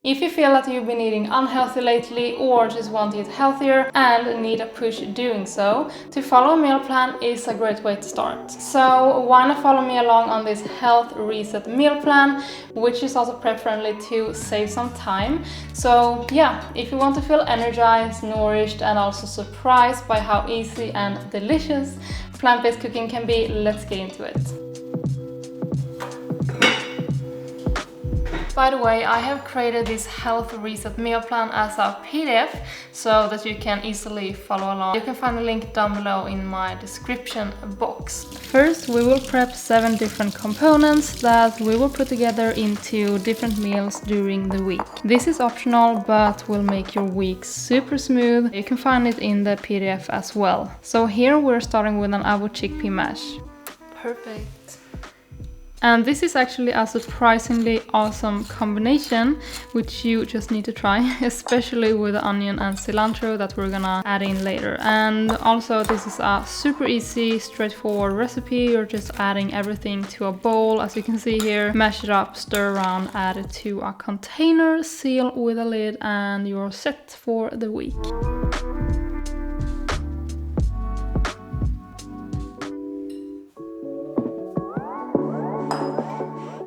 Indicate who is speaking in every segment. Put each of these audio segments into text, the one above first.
Speaker 1: If you feel that you've been eating unhealthy lately or just want to eat healthier and need a push doing so, to follow a meal plan is a great way to start. So why not follow me along on this health reset meal plan, which is also preferably to save some time. So yeah, if you want to feel energized, nourished and also surprised by how easy and delicious plant-based cooking can be, let's get into it. By the way, I have created this health reset meal plan as a PDF so that you can easily follow along. You can find the link down below in my description box. First, we will prep 7 different components that we will put together into different meals during the week. This is optional, but will make your week super smooth. You can find it in the PDF as well. So here we're starting with an avocado chickpea mash. Perfect. And this is actually a surprisingly awesome combination, which you just need to try, especially with the onion and cilantro that we're gonna add in later. And also this is a super easy, straightforward recipe. You're just adding everything to a bowl, as you can see here. Mash it up, stir around, add it to a container, seal with a lid, and you're set for the week.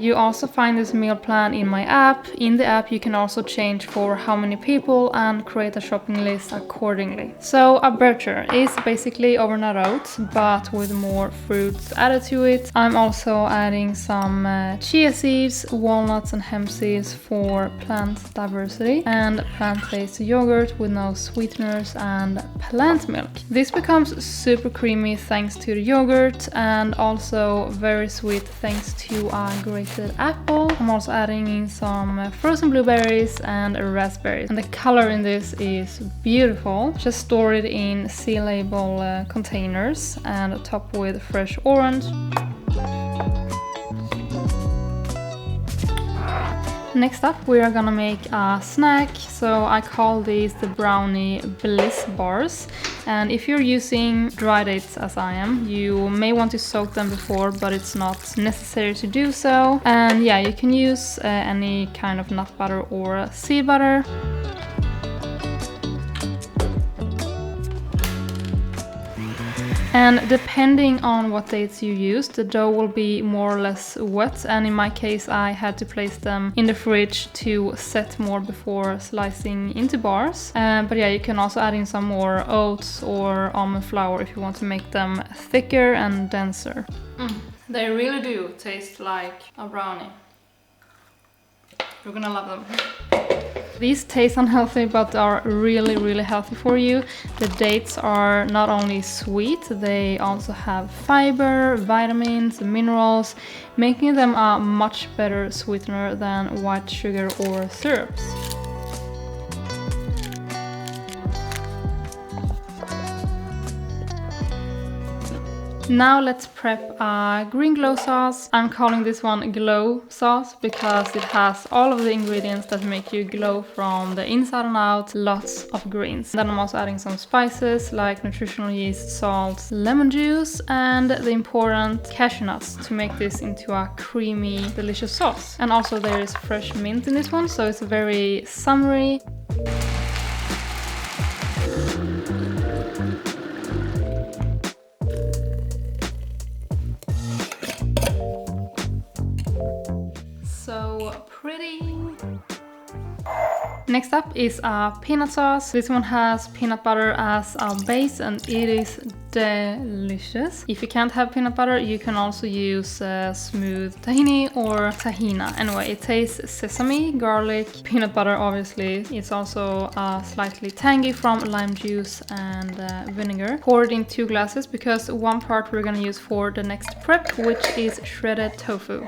Speaker 1: You also find this meal plan in my app. In the app you can also change for how many people and create a shopping list accordingly. So a burger is basically overnight oats, but with more fruits added to it. I'm also adding some chia seeds, walnuts and hemp seeds for plant diversity, and plant-based yogurt with no sweeteners and plant milk. This becomes super creamy thanks to the yogurt, and also very sweet thanks to a grated apple. I'm also adding in some frozen blueberries and raspberries, and the color in this is beautiful. Just store it in seal-label containers and top with fresh orange. Next up, we are gonna make a snack. So I call these the brownie bliss bars. And if you're using dry dates as I am, you may want to soak them before, but it's not necessary to do so. And yeah, you can use any kind of nut butter or sea butter. And depending on what dates you use, the dough will be more or less wet, and in my case I had to place them in the fridge to set more before slicing into bars. But yeah, you can also add in some more oats or almond flour if you want to make them thicker and denser. They really do taste like a brownie. You're gonna love them. These taste unhealthy, but are really, really healthy for you. The dates are not only sweet, they also have fiber, vitamins, minerals, making them a much better sweetener than white sugar or syrups. Now let's prep a green glow sauce. I'm calling this one glow sauce because it has all of the ingredients that make you glow from the inside and out, lots of greens. Then I'm also adding some spices like nutritional yeast, salt, lemon juice, and the important cashew nuts to make this into a creamy, delicious sauce. And also there is fresh mint in this one, so it's very summery. So pretty. Next up is a peanut sauce. This one has peanut butter as a base and it is delicious. If you can't have peanut butter, you can also use smooth tahini or tahina. Anyway, it tastes sesame, garlic, peanut butter obviously. It's also slightly tangy from lime juice and vinegar. Pour it in 2 glasses because one part we're gonna use for the next prep, which is shredded tofu.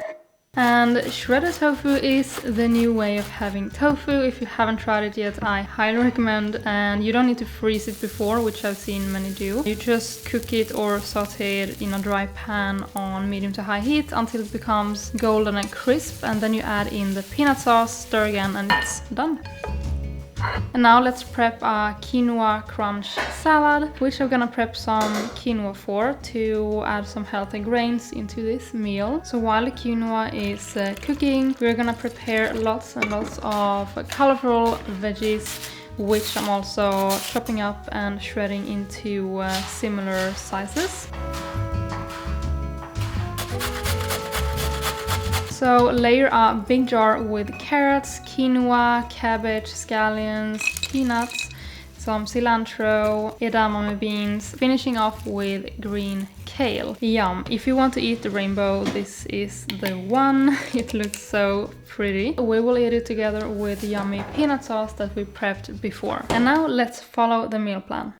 Speaker 1: And shredded tofu is the new way of having tofu. If you haven't tried it yet, I highly recommend, and you don't need to freeze it before, which I've seen many do. You just cook it or saute it in a dry pan on medium to high heat until it becomes golden and crisp, and then you add in the peanut sauce, stir again, and it's done. And now let's prep a quinoa crunch salad, which I'm gonna prep some quinoa for to add some healthy grains into this meal. So while the quinoa is cooking, we're gonna prepare lots and lots of colorful veggies, which I'm also chopping up and shredding into similar sizes. So layer a big jar with carrots, quinoa, cabbage, scallions, peanuts, some cilantro, edamame beans, finishing off with green kale. Yum! If you want to eat the rainbow, this is the one. It looks so pretty. We will eat it together with yummy peanut sauce that we prepped before. And now let's follow the meal plan.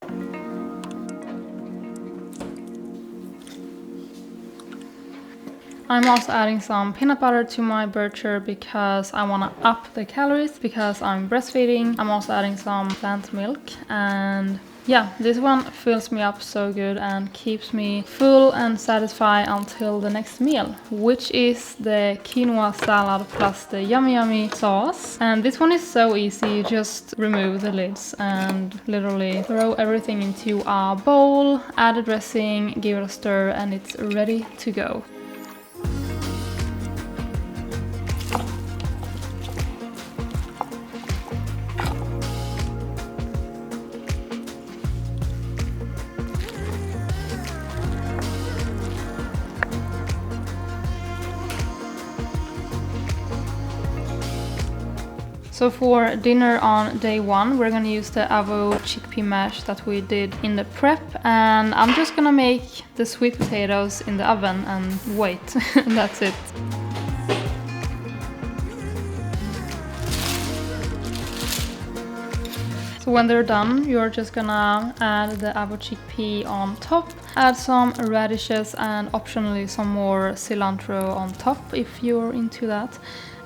Speaker 1: I'm also adding some peanut butter to my burger because I want to up the calories because I'm breastfeeding. I'm also adding some plant milk, and yeah, this one fills me up so good and keeps me full and satisfied until the next meal, which is the quinoa salad plus the yummy sauce. And this one is so easy. You just remove the lids and literally throw everything into a bowl, add the dressing, give it a stir, and it's ready to go. So for dinner on day one, we're gonna use the avocado chickpea mash that we did in the prep, and I'm just gonna make the sweet potatoes in the oven and wait. That's it. So when they're done, you're just gonna add the avocado chickpea on top, add some radishes and optionally some more cilantro on top if you're into that.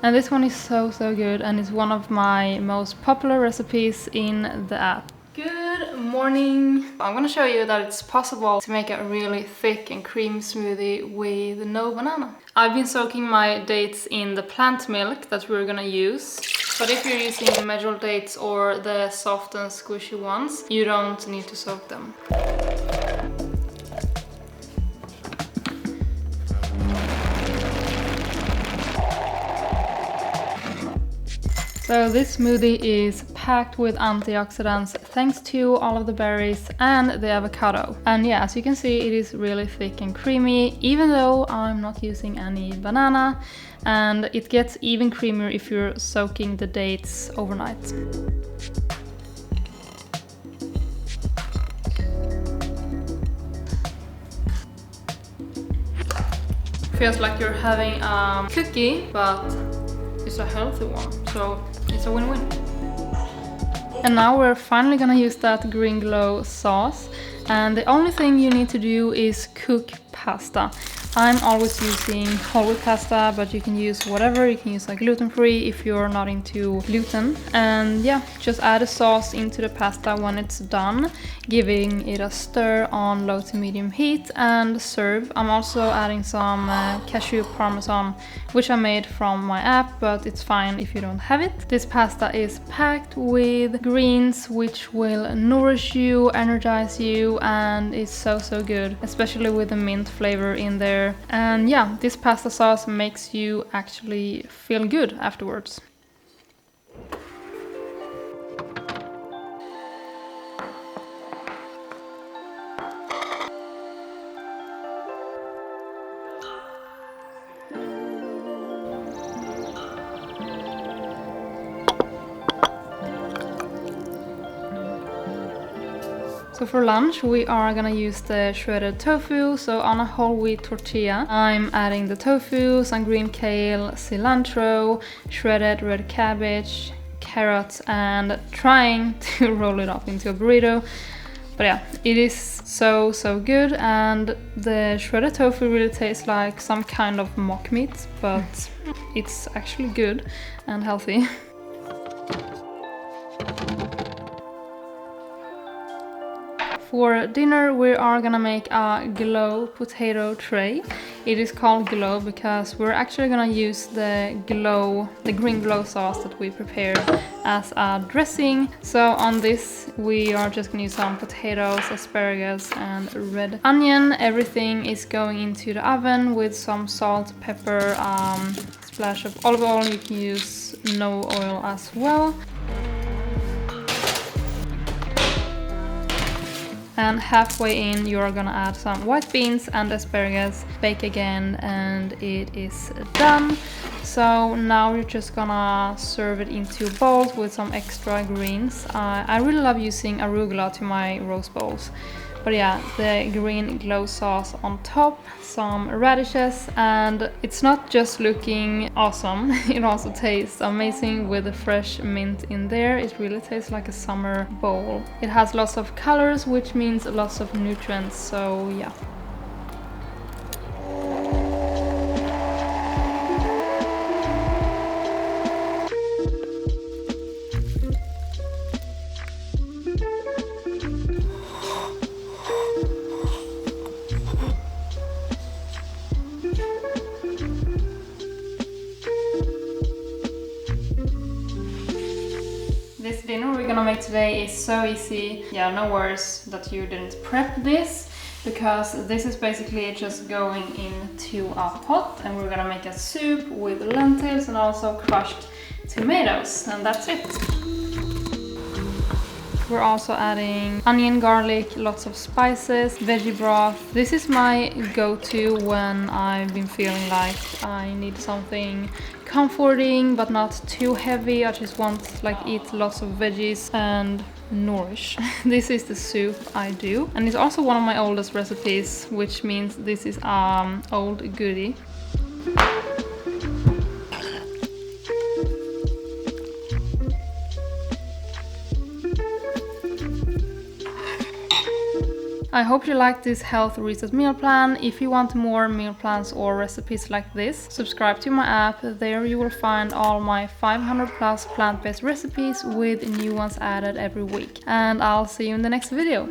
Speaker 1: And this one is so good, and it's one of my most popular recipes in the app. Good morning! I'm gonna show you that it's possible to make a really thick and creamy smoothie with no banana. I've been soaking my dates in the plant milk that we're gonna use. But if you're using medjool dates or the soft and squishy ones, you don't need to soak them. So this smoothie is packed with antioxidants thanks to all of the berries and the avocado. And yeah, as you can see, it is really thick and creamy, even though I'm not using any banana. And it gets even creamier if you're soaking the dates overnight. Feels like you're having a cookie, but it's a healthy one, so it's a win-win. And now we're finally gonna use that green glow sauce, and the only thing you need to do is cook pasta. I'm always using whole wheat pasta, but you can use whatever. You can use like gluten-free if you're not into gluten. And yeah, just add a sauce into the pasta when it's done, giving it a stir on low to medium heat, and serve. I'm also adding some cashew parmesan, which I made from my app, but it's fine if you don't have it. This pasta is packed with greens, which will nourish you, energize you, and it's so good, especially with the mint flavor in there. And yeah, this pasta sauce makes you actually feel good afterwards. So for lunch, we are gonna use the shredded tofu. So on a whole wheat tortilla, I'm adding the tofu, some green kale, cilantro, shredded red cabbage, carrots, and trying to roll it up into a burrito. But yeah, it is so good, and the shredded tofu really tastes like some kind of mock meat, but it's actually good and healthy. For dinner, we are gonna make a glow potato tray. It is called Glow because we're actually gonna use the green glow sauce that we prepared as a dressing. So on this we are just gonna use some potatoes, asparagus and red onion. Everything is going into the oven with some salt, pepper, splash of olive oil. You can use no oil as well. And halfway in you're gonna add some white beans and asparagus, bake again, and it is done. So now you're just gonna serve it into bowls with some extra greens. I really love using arugula to my roast bowls. But yeah, the green glow sauce on top, some radishes, and it's not just looking awesome, it also tastes amazing with the fresh mint in there. It really tastes like a summer bowl. It has lots of colors, which means lots of nutrients, so yeah. This dinner we're gonna make today is so easy. Yeah, no worries that you didn't prep this, because this is basically just going into a pot and we're gonna make a soup with lentils and also crushed tomatoes, and that's it. We're also adding onion, garlic, lots of spices, veggie broth. This is my go-to when I've been feeling like I need something comforting but not too heavy. I just want to eat lots of veggies and nourish. This is the soup I do, and it's also one of my oldest recipes, which means this is old goodie. I hope you liked this health reset meal plan. If you want more meal plans or recipes like this, subscribe to my app. There you will find all my 500 plus plant-based recipes with new ones added every week. And I'll see you in the next video.